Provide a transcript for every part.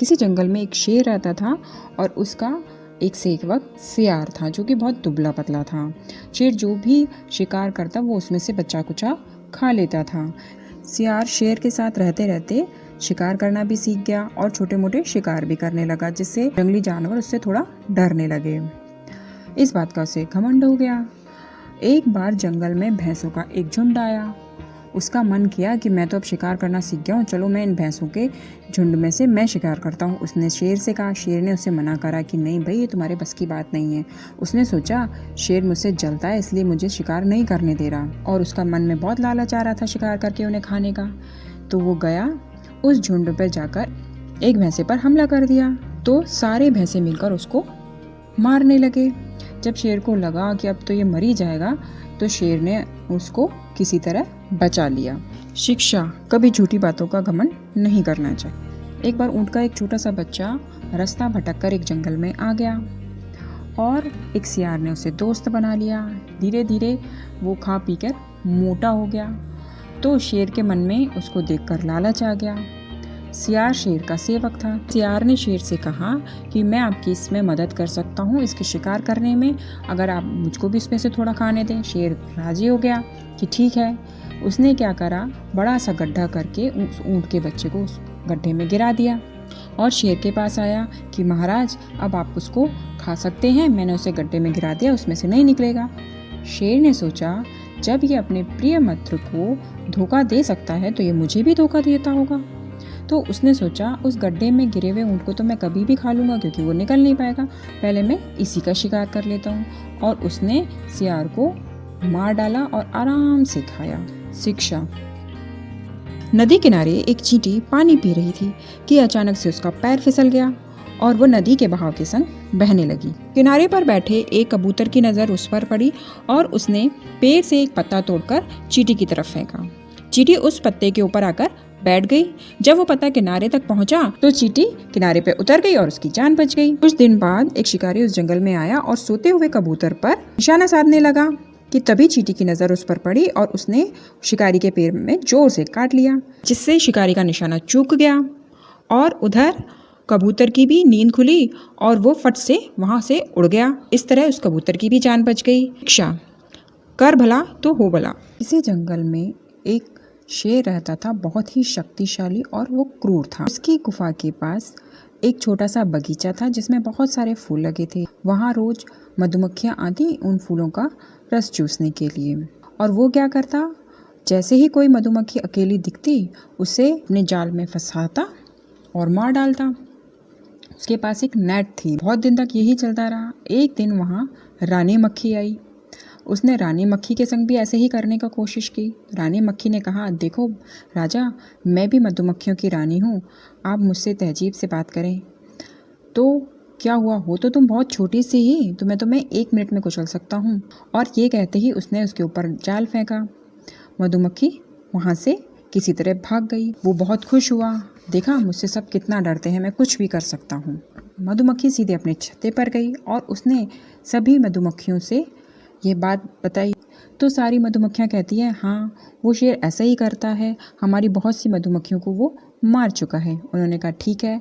किसी जंगल में एक शेर रहता था और उसका एक सेवक सियार था जो कि बहुत दुबला पतला था। शेर जो भी शिकार करता वो उसमें से बचा कुचा खा लेता था। सियार शेर के साथ रहते रहते शिकार करना भी सीख गया और छोटे मोटे शिकार भी करने लगा, जिससे जंगली जानवर उससे थोड़ा डरने लगे। इस बात का उसे घमंड हो गया। एक बार जंगल में भैंसों का एक झुंड आया। उसका मन किया कि मैं तो अब शिकार करना सीख गया हूँ, चलो मैं इन भैंसों के झुंड में से मैं शिकार करता हूँ। उसने शेर से कहा। शेर ने उसे मना करा कि नहीं भाई, ये तुम्हारे बस की बात नहीं है। उसने सोचा शेर मुझसे जलता है इसलिए मुझे शिकार नहीं करने दे रहा, और उसका मन में बहुत लालच आ रहा था शिकार करके उन्हें खाने का। तो वो गया उस झुंड पर जाकर एक भैंसे पर हमला कर दिया। तो सारे भैंसे मिलकर उसको मारने लगे। जब शेर को लगा कि अब तो ये मर ही जाएगा, तो शेर ने उसको किसी तरह बचा लिया। शिक्षा: कभी झूठी बातों का घमंड नहीं करना चाहिए। एक बार ऊंट का एक छोटा सा बच्चा रास्ता भटककर एक जंगल में आ गया और एक सियार ने उसे दोस्त बना लिया। धीरे धीरे वो खा पी कर मोटा हो गया। तो शेर के मन में उसको देखकर लालच आ गया। सियार शेर का सेवक था। सियार ने शेर से कहा कि मैं आपकी इसमें मदद कर सकता हूँ, इसके शिकार करने में, अगर आप मुझको भी इसमें से थोड़ा खाने दें। शेर राजी हो गया कि ठीक है। उसने क्या करा, बड़ा सा गड्ढा करके उस ऊँट के बच्चे को उस गड्ढे में गिरा दिया और शेर के पास आया कि महाराज अब आप उसको खा सकते हैं, मैंने उसे गड्ढे में गिरा दिया, उसमें से नहीं निकलेगा। शेर ने सोचा जब ये अपने प्रिय मित्र को धोखा दे सकता है तो ये मुझे भी धोखा देता होगा। तो उसने सोचा उस गड्ढे में गिरे हुए ऊँट को तो मैं कभी भी खा लूँगा क्योंकि वो निकल नहीं पाएगा, पहले मैं इसी का शिकार कर लेता हूँ। और उसने सियार को मार डाला और आराम से खाया। शिक्षा: नदी किनारे एक चींटी पानी पी रही थी कि अचानक से उसका पैर फिसल गया और वो नदी के बहाव के संग बहने लगी। किनारे पर बैठे एक कबूतर की नज़र उस पर पड़ी और उसने पेड़ से एक पत्ता तोड़कर चींटी की तरफ फेंका। चींटी उस पत्ते के ऊपर आकर बैठ गई। जब वो पत्ता किनारे तक पहुंचा तो चींटी किनारे पे उतर गई और उसकी जान बच गई। कुछ दिन बाद एक शिकारी उस जंगल में आया और सोते हुए कबूतर पर निशाना साधने लगा कि तभी चींटी की नज़र उस पर पड़ी और उसने शिकारी के पैर में जोर से काट लिया, जिससे शिकारी का निशाना चूक गया और उधर कबूतर की भी नींद खुली और वो फट से वहाँ से उड़ गया। इस तरह उस कबूतर की भी जान बच गई। शिक्षा: कर भला तो हो भला। इसी जंगल में एक शेर रहता था, बहुत ही शक्तिशाली और वो क्रूर था। उसकी गुफा के पास एक छोटा सा बगीचा था जिसमें बहुत सारे फूल लगे थे। वहाँ रोज मधुमक्खियाँ आती उन फूलों का रस चूसने के लिए, और वो क्या करता, जैसे ही कोई मधुमक्खी अकेली दिखती उसे अपने जाल में फंसाता और मार डालता। उसके पास एक नेट थी। बहुत दिन तक यही चलता रहा। एक दिन वहाँ रानी मक्खी आई। उसने रानी मक्खी के संग भी ऐसे ही करने का कोशिश की। रानी मक्खी ने कहा, देखो राजा, मैं भी मधुमक्खियों की रानी हूँ, आप मुझसे तहजीब से बात करें। तो क्या हुआ, हो तो तुम बहुत छोटी सी ही, तो मैं तुम्हें 1 मिनट में कुचल सकता हूँ। और ये कहते ही उसने उसके ऊपर जाल फेंका। मधुमक्खी वहाँ से किसी तरह भाग गई। वो बहुत खुश हुआ, देखा मुझसे सब कितना डरते हैं, मैं कुछ भी कर सकता हूँ। मधुमक्खी सीधे अपने छत्ते पर गई और उसने सभी मधुमक्खियों से ये बात बताई। तो सारी मधुमक्खियाँ कहती हैं, हाँ वो शेर ऐसा ही करता है, हमारी बहुत सी मधुमक्खियों को वो मार चुका है। उन्होंने कहा ठीक है,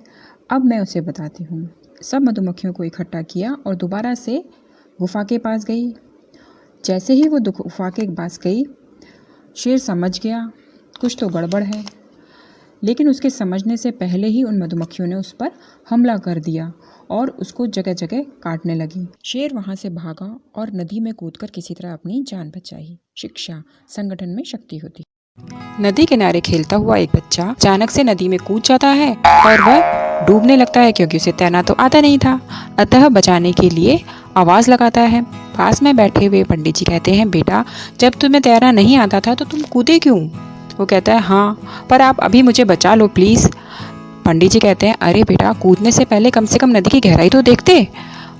अब मैं उसे बताती हूँ। सब मधुमक्खियों को इकट्ठा किया और दोबारा से गुफा के पास गई। जैसे ही वो गुफा के पास गई, शेर समझ गया कुछ तो गड़बड़ है, लेकिन उसके समझने से पहले ही उन मधुमक्खियों ने उस पर हमला कर दिया और उसको जगह जगह काटने लगी। शेर वहाँ से भागा और नदी में कूदकर किसी तरह अपनी जान बचाई। शिक्षा: संगठन में शक्ति होती। नदी किनारे खेलता हुआ एक बच्चा अचानक से नदी में कूद जाता है और वह डूबने लगता है क्योंकि उसे तैरना तो आता नहीं था। अतः बचाने के लिए आवाज़ लगाता है। पास में बैठे हुए पंडित जी कहते हैं, बेटा जब तुम्हें तैरना नहीं आता था तो तुम कूदे क्यों? वो कहता है, हाँ पर आप अभी मुझे बचा लो प्लीज़। पंडित जी कहते हैं, अरे बेटा कूदने से पहले कम से कम नदी की गहराई तो देखते।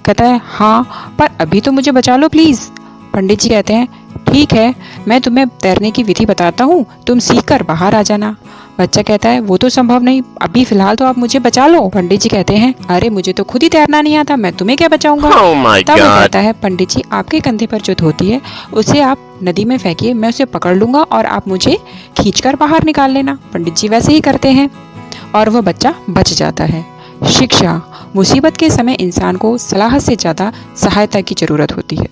कहता है, हाँ पर अभी तो मुझे बचा लो प्लीज़। पंडित जी कहते हैं, ठीक है मैं तुम्हें तैरने की विधि बताता हूँ, तुम सीख कर बाहर आ जाना। बच्चा कहता है, वो तो संभव नहीं, अभी फिलहाल तो आप मुझे बचा लो। पंडित जी कहते हैं, अरे मुझे तो खुद ही तैरना नहीं आता, मैं तुम्हें क्या बचाऊंगा। तब वो कहता है, पंडित जी आपके कंधे पर जो धोती है उसे आप नदी में फेंकिए, मैं उसे पकड़ लूंगा और आप मुझे खींचकर बाहर निकाल लेना। पंडित जी वैसे ही करते हैं और वह बच्चा बच जाता है। शिक्षा। मुसीबत के समय इंसान को सलाह से ज़्यादा सहायता की ज़रूरत होती है।